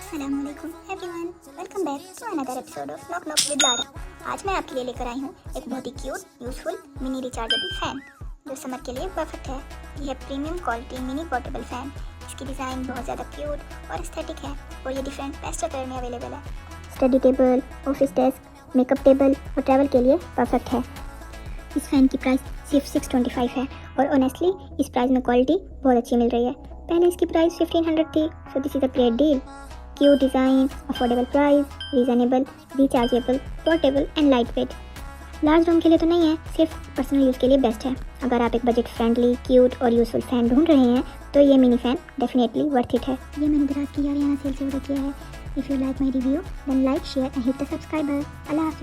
अस्सलामुअलैकुम everyone, welcome back to another episode of knock knock with Lara. आज मैं आपके लिए लेकर आई हूँ एक बहुत ही cute useful mini rechargeable fan जो समर के लिए परफेक्ट है। यह है premium quality mini portable fan. इसकी डिज़ाइन बहुत ज़्यादा क्यूट और एस्थेटिक है और ये डिफरेंट पेस्टल कलर में अवेलेबल है। Study table, office desk, makeup table और ट्रैवल के लिए परफेक्ट है। इस फ़ैन की प्राइस सिर्फ 625 है और ऑनेस्टली इस प्राइस में क्वालिटी बहुत अच्छी मिल रही है। पहले इसकी प्राइस 1500 थी, so this is a great deal. Cute design, affordable price, reasonable, rechargeable, portable and light weight. Large room के लिए तो नहीं है, सिर्फ पर्सनल यूज़ के लिए बेस्ट है। अगर आप एक बजट फ्रेंडली, क्यूट और यूजफुल फ़ैन ढूंढ रहे हैं तो ये mini fan definitely worth it है। ये मैंने दराज की यारियाना सेल से ऑर्डर किया है। If you like my review then like, share and hit the subscribe button. अल्लाह हाफ़िज़।